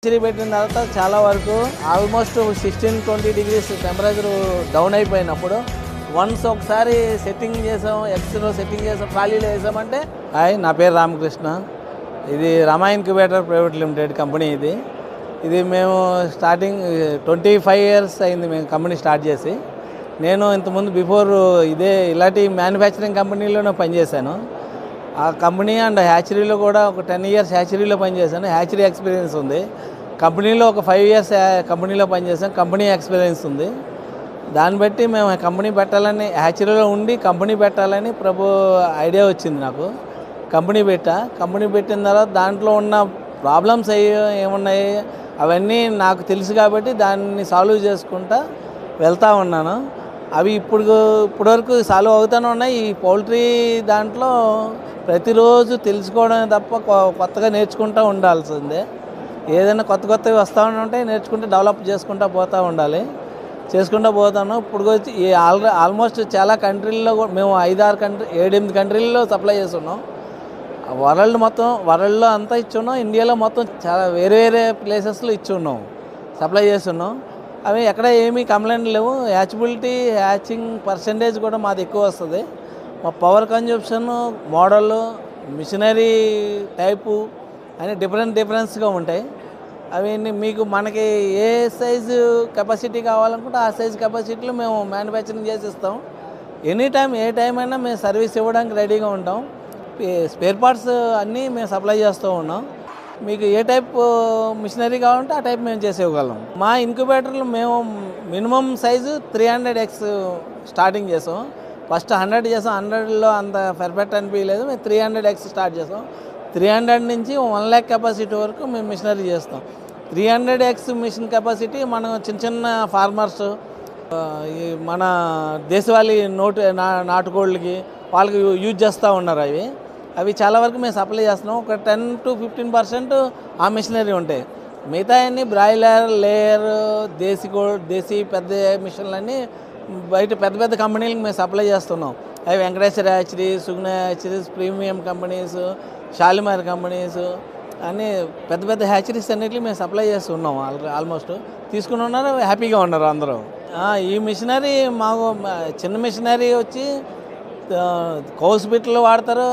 Hatchery పెట్టిన తర్వాత చాలా వరకు ఆల్మోస్ట్ 16-20 డిగ్రీస్ టెంపరేచర్ డౌన్ అయిపోయినప్పుడు వన్స్ ఒకసారి సెట్టింగ్ చేసాం, ఎక్స్లో సెట్టింగ్ చేసాం, ట్రాలీలో వేసామంటే హాయ్, నా పేరు రామకృష్ణ. ఇది రమా ఇంక్యుబేటర్ ప్రైవేట్ లిమిటెడ్ కంపెనీ. ఇది మేము స్టార్టింగ్ 25 ఇయర్స్ అయింది మేము కంపెనీ స్టార్ట్ చేసి. నేను ఇంతకుముందు బిఫోర్ ఇలాంటి మ్యానుఫ్యాక్చరింగ్ కంపెనీలోనే పనిచేశాను. ఆ కంపెనీ అండ్ హ్యాచరీలో కూడా ఒక 10 ఇయర్స్ హ్యాచరీలో పనిచేశాను. హ్యాచరీ ఎక్స్పీరియన్స్ ఉంది. కంపెనీలో ఒక 5 ఇయర్స్ కంపెనీలో పనిచేసాను. కంపెనీ ఎక్స్పీరియన్స్ ఉంది. దాన్ని బట్టి మేము కంపెనీ పెట్టాలని, హ్యాచరీలో ఉండి కంపెనీ పెట్టాలని ఐడియా వచ్చింది నాకు. కంపెనీ పెట్టిన తర్వాత దాంట్లో ఉన్న ప్రాబ్లమ్స్ ఏమున్నాయి అవన్నీ నాకు తెలుసు కాబట్టి దాన్ని సాల్వ్ చేసుకుంటా వెళ్తూ ఉన్నాను. అవి ఇప్పటివరకు సాల్వ్ అవుతూనే ఉన్నాయి. ఈ పౌల్ట్రీ దాంట్లో ప్రతిరోజు తెలుసుకోవడమే తప్ప కొత్తగా నేర్చుకుంటూ ఉండాల్సిందే. ఏదైనా కొత్తవి వస్తూ ఉంటే నేర్చుకుంటూ డెవలప్ చేసుకుంటూ పోతూ ఉండాలి. చేసుకుంటూ పోతాను. ఇప్పుడు వచ్చి ఆల్మోస్ట్ చాలా కంట్రీల్లో మేము 7-8 కంట్రీల్లో సప్లై చేస్తున్నాం. వరల్డ్లో అంతా ఇచ్చున్నాం. ఇండియాలో మొత్తం చాలా వేరే ప్లేసెస్లో ఇచ్చున్నాం, సప్లై చేస్తున్నాం. అవి ఎక్కడ ఏమీ కంప్లైంట్ లేవు. హ్యాచింగ్ పర్సెంటేజ్ కూడా మాది ఎక్కువ వస్తుంది. మా power consumption, model, machinery type అని డిఫరెన్స్గా ఉంటాయి. అవి మీకు మనకి ఏ సైజు కెపాసిటీ కావాలనుకుంటే ఆ సైజు కెపాసిటీలో మేము మ్యానుఫ్యాక్చరింగ్ చేసి ఇస్తాం. ఏ టైం అయినా మేము సర్వీస్ ఇవ్వడానికి రెడీగా ఉంటాం. స్పేర్ పార్ట్స్ అన్నీ మేము సప్లై చేస్తూ ఉన్నాం. మీకు ఏ టైప్ మిషనరీ కావాలంటే ఆ టైప్ మేము చేసి ఇవ్వగలం. మా ఇంక్యుబేటర్లు మేము మినిమం సైజు 300x స్టార్టింగ్ చేసాం. ఫస్ట్ 100 చేసాం. 100లో అంత పర్ఫెక్ట్ అనిపించలేదు. మేము 300x స్టార్ట్ చేసాం. 300 నుంచి 1 lakh కెపాసిటీ వరకు మేము మిషనరీ చేస్తాం. 300x మిషన్ కెపాసిటీ మనం చిన్న ఫార్మర్స్, మన దేశవాళీ నాటుకోళ్ళకి వాళ్ళకి యూజ్ చేస్తూ ఉన్నారు. అవి చాలా వరకు మేము సప్లై చేస్తున్నాం. ఒక 10-15% ఆ మిషనరీ ఉంటాయి. మిగతా అన్నీ బ్రాయిలర్, లేయర్, దేశీ పెద్ద మిషన్లన్నీ బయట పెద్ద కంపెనీలకు మేము సప్లై చేస్తున్నాం. అవి Venkateswara hatchery, Suguna hatcheries, premium companies, Shalimar companies అన్నీ పెద్ద హ్యాచరీస్ అన్నిటికీ మేము సప్లై చేస్తున్నాం. ఆల్మోస్ట్ తీసుకుని ఉన్నారు, హ్యాపీగా ఉన్నారు అందరూ. ఈ మిషనరీ మాకు చిన్న మిషనరీ వచ్చి కౌస్ బిట్లు వాడతారు,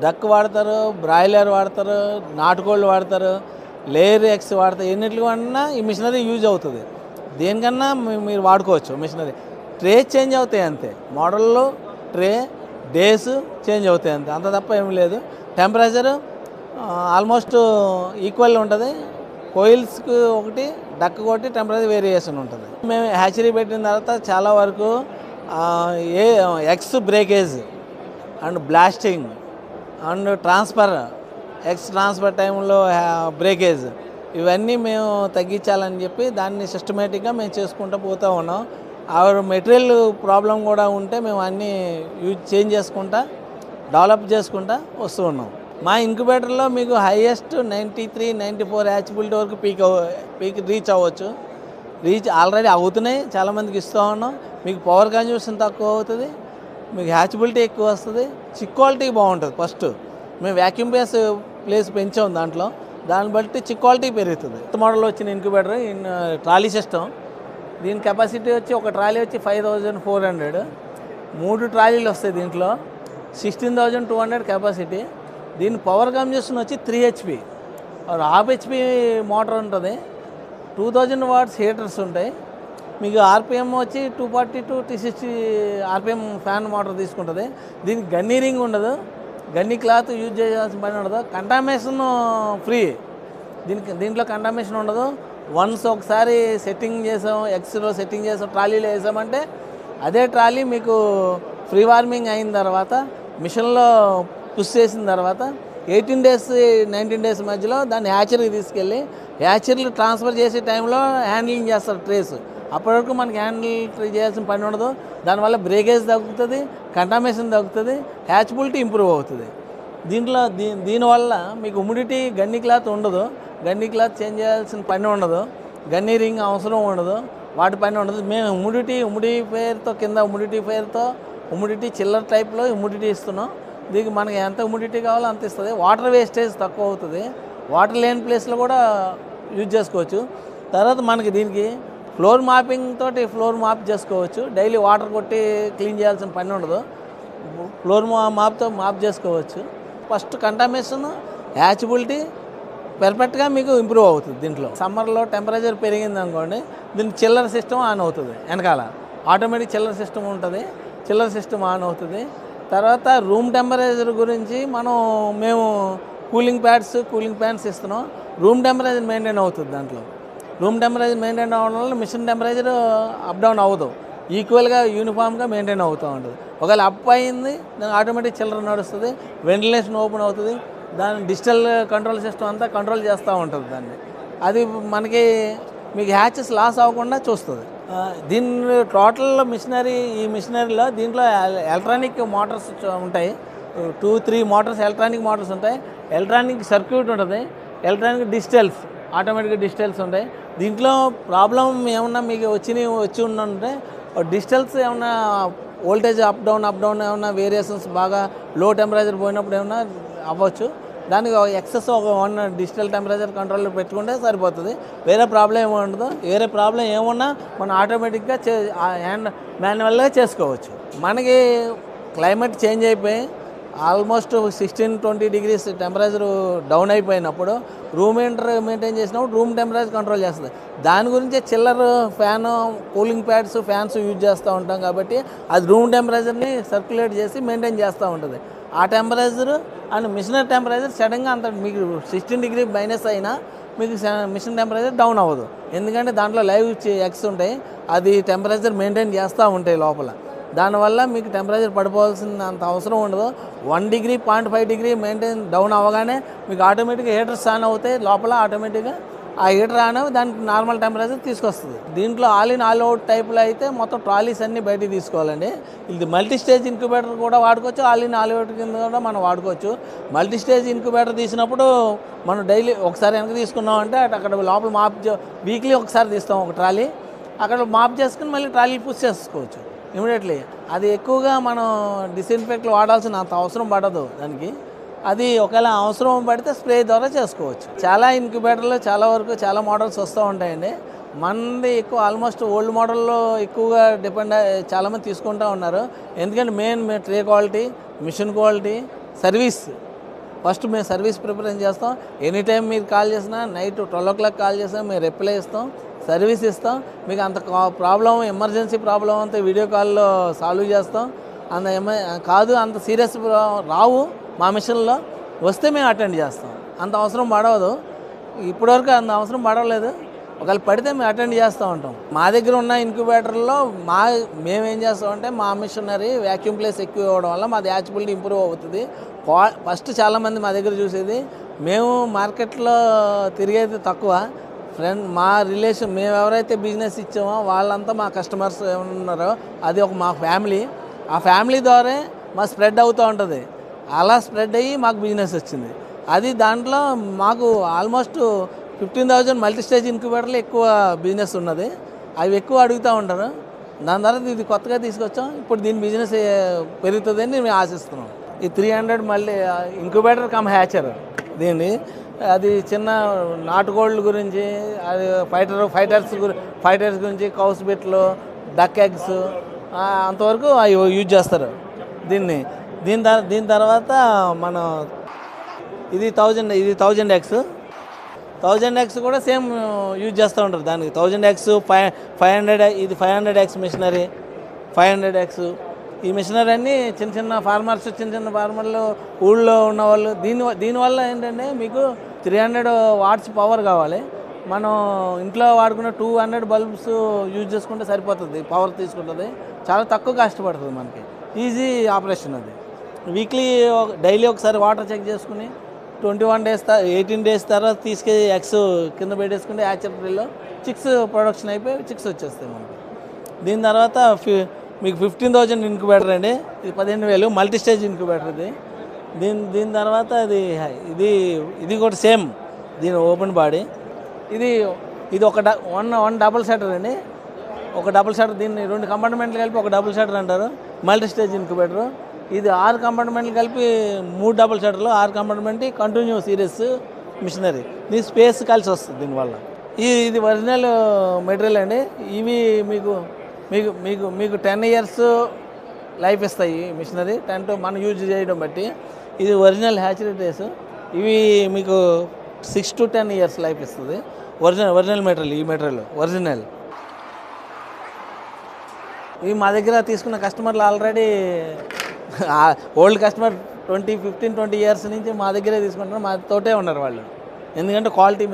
డక్ వాడతారు, బ్రాయిలర్ వాడతారు, నాటుకోళ్ళు వాడతారు, లేయర్ ఎక్స్ వాడతారు. ఎన్నిటికి వాడినా ఈ మిషనరీ యూజ్ అవుతుంది. దేనికన్నా మీరు వాడుకోవచ్చు. మిషనరీ ట్రే చేంజ్ అవుతాయి అంతే. మోడల్లో ట్రే, డేస్ చేంజ్ అవుతాయి అంతే. అంత తప్ప ఏమి లేదు. టెంపరేచర్ ఆల్మోస్ట్ ఈక్వల్ ఉంటుంది. కోయిల్స్కి ఒకటి, డక్ ఒకటి టెంపరేచర్ వేరియేషన్ ఉంటుంది. మేము హ్యాచరీ పెట్టిన తర్వాత చాలా వరకు X breakage and blasting and X transfer టైంలో బ్రేకేజ్ ఇవన్నీ మేము తగ్గించాలని చెప్పి దాన్ని సిస్టమేటిక్గా మేము చేసుకుంటూ పోతూ ఉన్నాం. మెటీరియల్ ప్రాబ్లం కూడా ఉంటే మేము అన్నీ చేంజ్ చేసుకుంటా డెవలప్ చేసుకుంటా వస్తూ ఉన్నాం. మా ఇంక్యుబేటర్లో మీకు హైయెస్ట్ 93-94 హ్యాచబిలిటీ వరకు పీక్ రీచ్ అవ్వచ్చు. ఆల్రెడీ అవుతున్నాయి, చాలామందికి ఇస్తూ ఉన్నాం. మీకు పవర్ కన్జంప్షన్ తక్కువ అవుతుంది, మీకు హ్యాచబిలిటీ ఎక్కువ వస్తుంది, చిక్ క్వాలిటీ బాగుంటుంది. ఫస్ట్ మేము వ్యాక్యూమ్ ప్లేస్ పెంచాం దాన్ని బట్టి చిక్ క్వాలిటీ పెరుగుతుంది. కొత్త మోడల్లో వచ్చిన ఇంక్యుబేటర్ ట్రాలీ సిస్టమ్. దీని కెపాసిటీ వచ్చి ఒక ట్రాలీ వచ్చి 5400, 3 ట్రాలీలు వస్తాయి. దీంట్లో 16,200 కెపాసిటీ. దీని పవర్ కన్జంప్షన్ వచ్చి 3 HP, 1/2 HP మోటార్ ఉంటుంది. 2000 watts హీటర్స్ ఉంటాయి. మీకు ఆర్పిఎం వచ్చి 240-260 ఆర్పిఎం ఫ్యాన్ మోటార్ తీసుకుంటుంది. దీనికి గన్నీ రింగ్ ఉండదు, గన్నీ క్లాత్ యూజ్ చేయాల్సిన పని ఉండదు. Contamination free. దీంట్లో కంటామినేషన్ ఉండదు. వన్స్ ఒకసారి సెట్టింగ్ చేసాం, ఎక్స్లో సెట్టింగ్ చేసాం, ట్రాలీలో వేసామంటే అదే ట్రాలీ మీకు ఫ్రీ వార్మింగ్ అయిన తర్వాత మిషన్లో పుష్ చేసిన తర్వాత 18 days 19 days మధ్యలో దాన్ని హ్యాచరీకి తీసుకెళ్ళి హ్యాచరీలు ట్రాన్స్ఫర్ చేసే టైంలో హ్యాండ్లింగ్ చేస్తారు ట్రేస్. అప్పటి వరకు మనకి హ్యాండిల్ చేయాల్సిన పని ఉండదు. దానివల్ల బ్రేకేజ్ తగ్గుతుంది, కంటామినేషన్ తగ్గుతుంది, హ్యాచబిలిటీ ఇంప్రూవ్ అవుతుంది. దీనివల్ల మీకు హ్యూమిడిటీ గన్నీ క్లాత్ ఉండదు, గన్నీ క్లాత్ చేంజ్ చేయాల్సిన పని ఉండదు, గన్నీ రింగ్ అవసరం ఉండదు, వాటి పని ఉండదు. మేము హ్యూమిడిఫైయర్తో కింద హ్యూమిడిటీ చిల్లర్ టైప్లో హ్యూమిడిటీ ఇస్తున్నాం. దీనికి మనకి ఎంత హ్యూమిడిటీ కావాలో అంత ఇస్తుంది. వాటర్ వేస్టేజ్ తక్కువ అవుతుంది. వాటర్ లేని ప్లేస్లో కూడా యూజ్ చేసుకోవచ్చు. తర్వాత మనకి దీనికి ఫ్లోర్ మాపింగ్ తోటి ఫ్లోర్ మాప్ చేసుకోవచ్చు. డైలీ వాటర్ కొట్టి క్లీన్ చేయాల్సిన పని ఉండదు. ఫ్లోర్ మాప్తో మాప్ చేసుకోవచ్చు. ఫస్ట్ కంటామినేషన్, హ్యాచబిలిటీ పర్ఫెక్ట్గా మీకు ఇంప్రూవ్ అవుతుంది. దీంట్లో సమ్మర్లో టెంపరేచర్ పెరిగింది అనుకోండి, దీనికి చిల్లర్ సిస్టమ్ ఆన్ అవుతుంది. వెనకాల ఆటోమేటిక్ చిల్లర్ సిస్టమ్ ఉంటుంది. చిల్లర్ సిస్టమ్ ఆన్ అవుతుంది. తర్వాత రూమ్ టెంపరేచర్ గురించి మేము కూలింగ్ ప్యాడ్స్, కూలింగ్ ఫ్యాన్స్ ఇస్తున్నాం. రూమ్ టెంపరేచర్ మెయింటైన్ అవుతుంది. దాంట్లో రూమ్ టెంపరేచర్ మెయింటైన్ అవ్వడం వల్ల మిషన్ టెంపరేచర్ అప్ డౌన్ అవ్వదు, ఈక్వల్గా యూనిఫామ్గా మెయింటైన్ అవుతూ ఉంటుంది. ఒకవేళ అప్ అయింది దానికి ఆటోమేటిక్ చిల్లర నడుస్తుంది, వెంటిలేషన్ ఓపెన్ అవుతుంది. దాని డిజిటల్ కంట్రోల్ సిస్టమ్ అంతా కంట్రోల్ చేస్తూ ఉంటుంది దాన్ని. అది మీకు హ్యాచెస్ లాస్ అవ్వకుండా చూస్తుంది. దీని టోటల్ ఈ మిషనరీలో దీంట్లో ఎలక్ట్రానిక్ మోటార్స్ ఉంటాయి. 2-3 మోటార్స్ ఎలక్ట్రానిక్ మోటార్స్ ఉంటాయి. ఎలక్ట్రానిక్ సర్క్యూట్ ఉంటుంది. ఎలక్ట్రానిక్ డిజిటల్స్, ఆటోమేటిక్ డిజిటల్స్ ఉంటాయి. దీంట్లో ప్రాబ్లం ఏమన్నా మీకు వచ్చి ఉంటే డిజిటల్స్ ఏమన్నా వోల్టేజ్ అప్ డౌన్ ఏమన్నా వేరియేషన్స్ బాగా లో టెంపరేచర్ పోయినప్పుడు ఏమన్నా అవ్వచ్చు. దానికి ఎక్సెస్ ఒక 1 డిజిటల్ టెంపరేచర్ కంట్రోల్ పెట్టుకుంటే సరిపోతుంది. వేరే ప్రాబ్లం ఏమి ఉండదు. వేరే ప్రాబ్లం ఏమున్నా మనం ఆటోమేటిక్గా హ్యాండ్ మాన్యువల్గా చేసుకోవచ్చు. మనకి క్లైమేట్ చేంజ్ అయిపోయి ఆల్మోస్ట్ 16-20 డిగ్రీస్ టెంపరేచర్ డౌన్ అయిపోయినప్పుడు రూమ్ మెయింటైన్ చేసినప్పుడు రూమ్ టెంపరేచర్ కంట్రోల్ చేస్తుంది. దాని గురించే chiller fan, cooling pads, fans use చేస్తూ ఉంటాం. కాబట్టి అది రూమ్ టెంపరేచర్ని సర్క్యులేట్ చేసి మెయింటైన్ చేస్తూ ఉంటుంది. ఆ టెంపరేచర్ అండ్ మిషనరీ టెంపరేచర్ సడన్గా అంత మీకు 16 డిగ్రీ మైనస్ అయినా మీకు మిషన్ టెంపరేచర్ డౌన్ అవ్వదు. ఎందుకంటే దాంట్లో లైవ్ ఎగ్స్ ఉంటాయి, అది టెంపరేచర్ మెయింటైన్ చేస్తూ ఉంటాయి లోపల. దానివల్ల మీకు టెంపరేచర్ పడిపోవాల్సిన అంత అవసరం ఉండదు. 1 డిగ్రీ 0.5 డిగ్రీ మెయింటైన్ డౌన్ అవ్వగానే మీకు ఆటోమేటిక్గా హీటర్స్ ఆన్ అవుతాయి. లోపల ఆటోమేటిక్గా ఆ హీటర్ ఆన్ అవి దానికి నార్మల్ టెంపరేచర్ తీసుకొస్తుంది. దీంట్లో ఆల్ ఇన్ ఆల్ అవుట్ టైప్లో అయితే మొత్తం ట్రాలీస్ అన్నీ బయటికి తీసుకోవాలండి. ఇది మల్టీ స్టేజ్ ఇంక్యుబేటర్ కూడా వాడుకోవచ్చు, ఆల్ ఇన్ ఆల్ అవుట్ కింద కూడా మనం వాడుకోవచ్చు. మల్టీ స్టేజ్ ఇంక్యుబేటర్ తీసినప్పుడు మనం డైలీ ఒకసారి వెనక తీసుకున్నాం అంటే అక్కడ లోపల వీక్లీ ఒకసారి తీస్తాం ఒక ట్రాలీ. అక్కడ మాప్ చేసుకుని మళ్ళీ ట్రాలీ పుష్ చేసుకోవచ్చు ఇమీడియట్లీ. అది ఎక్కువగా మనం డిస్ఇన్ఫెక్ట్లు వాడాల్సిన అంత అవసరం పడదు దానికి. అది ఒకవేళ అవసరం పడితే స్ప్రే ద్వారా చేసుకోవచ్చు. చాలా ఇంక్యుబేటర్లో చాలా మోడల్స్ వస్తూ ఉంటాయండి. మనది ఎక్కువ ఆల్మోస్ట్ ఓల్డ్ మోడల్లో ఎక్కువగా చాలామంది తీసుకుంటూ ఉన్నారు. ఎందుకంటే main three quality, machine quality, service. First మేము సర్వీస్ ప్రిఫరెన్స్ చేస్తాం. ఎనీ టైం మీరు కాల్ చేసినా, నైట్ 12 o'clock కాల్ చేసినా మేము రిప్లై ఇస్తాం, సర్వీస్ ఇస్తాం. మీకు అంత ఎమర్జెన్సీ ప్రాబ్లం అంతా వీడియో కాల్లో సాల్వ్ చేస్తాం. అంత సీరియస్ రావు మా మిషన్లో. వస్తే మేము అటెండ్ చేస్తాం. అంత అవసరం పడవదు. ఇప్పటివరకు అంత అవసరం పడవలేదు. ఒకవేళ పడితే మేము అటెండ్ చేస్తూ ఉంటాం. మా దగ్గర ఉన్న ఇంక్యుబేటర్లో మేమేం చేస్తామంటే మా మిషనరీ వ్యాక్యూమ్ ప్లేస్ ఎక్కువ ఇవ్వడం వల్ల మాది హ్యాచబిలిటీ ఇంప్రూవ్ అవుతుంది. ఫస్ట్ చాలామంది మా దగ్గర చూసేది, మేము మార్కెట్లో తిరిగేది తక్కువ. మా రిలేషన్, మేము ఎవరైతే బిజినెస్ ఇచ్చామో వాళ్ళంతా మా కస్టమర్స్ ఏమన్నారో అది మా ఫ్యామిలీ. ఆ ఫ్యామిలీ ద్వారా మా స్ప్రెడ్ అవుతూ ఉంటుంది. అలా స్ప్రెడ్ అయ్యి మాకు బిజినెస్ వచ్చింది. అది దాంట్లో మాకు ఆల్మోస్ట్ 15,000 మల్టీ స్టేజ్ ఇంక్యుబేటర్లు ఎక్కువ బిజినెస్ ఉన్నది. అవి ఎక్కువ అడుగుతూ ఉంటారు. దాని తర్వాత ఇది కొత్తగా తీసుకొచ్చాం. ఇప్పుడు దీని బిజినెస్ పెరుగుతుందని మేము ఆశిస్తున్నాం. ఈ 300 మళ్ళీ ఇంక్యుబేటర్ కమ్ హ్యాచర్ దీన్ని. అది చిన్న నాటుకోళ్ళ గురించి, అది ఫైటర్స్ గురించి, కౌస్ బిట్లు, డక్ ఎగ్స్ అంతవరకు అవి యూజ్ చేస్తారు దీన్ని. దీని తర్వాత మనం ఇది 1000 ఎక్స్. 1000 ఎక్స్ కూడా సేమ్ యూజ్ చేస్తూ ఉంటారు. దానికి 1000 ఎక్స్, 500, ఇది 500 ఎక్స్ మిషనరీ, 500 ఎక్స్. ఈ మిషనరీ అన్నీ చిన్న ఫార్మర్లు ఊళ్ళో ఉన్నవాళ్ళు. దీనివల్ల ఏంటంటే మీకు 300 watts పవర్ కావాలి. మనం ఇంట్లో వాడుకున్న 200 బల్బ్స్ యూజ్ చేసుకుంటే సరిపోతుంది, పవర్ తీసుకుంటుంది. చాలా తక్కువ కాస్ట్ పడుతుంది మనకి. ఈజీ ఆపరేషన్ అది. డైలీ ఒకసారి వాటర్ చెక్ చేసుకుని 21 days 18 days తర్వాత తీసుకెళ్ళి ఎగ్స్ కింద పెట్టేసుకుంటే హ్యాచరీలో చిక్స్ ప్రొడక్షన్ అయిపోయి చిక్స్ వచ్చేస్తాయి మనకి. దీని తర్వాత మీకు 15,000 ఇంక్యుబేటర్ అండి. ఇది 15,000 మల్టీ స్టేజ్ ఇంక్యుబేటర్ ఇది. దీని తర్వాత ఇది కూడా సేమ్, దీని ఓపెన్ బాడీ. ఇది ఒక డబుల్ షట్టర్ అండి. ఒక డబుల్ షట్టర్. దీన్ని 2 కంపార్ట్మెంట్లు కలిపి ఒక డబుల్ షట్టర్ అంటారు, మల్టీ స్టేజ్ ఇంక్యుబేటర్. ఇది 6 కంపార్ట్మెంట్లు కలిపి 3 డబుల్ షట్టర్లు, 6 కంపార్ట్మెంట్ కంటిన్యూ సిరీస్ మిషనరీ. దీని స్పేస్ కలిసి వస్తుంది దీనివల్ల. ఇది ఒరిజినల్ మెటీరియల్ అండి. ఇవి మీకు మీకు మీకు మీకు 10 ఇయర్స్ లైఫ్ ఇస్తాయి ఈ మిషనరీ. 10 to మనం యూజ్ చేయడం బట్టి. ఇది ఒరిజినల్ హ్యాచరీ ట్రేస్. ఇవి మీకు 6 to 10 ఇయర్స్ లైఫ్ ఇస్తుంది. Original material. ఈ మెటీరియల్ ఒరిజినల్. ఇవి మా దగ్గర తీసుకున్న కస్టమర్లు ఆల్రెడీ ఓల్డ్ కస్టమర్ 15-20 ఇయర్స్ నుంచి మా దగ్గరే తీసుకుంటున్నారు. మా తోటే ఉన్నారు వాళ్ళు. ఎందుకంటే క్వాలిటీ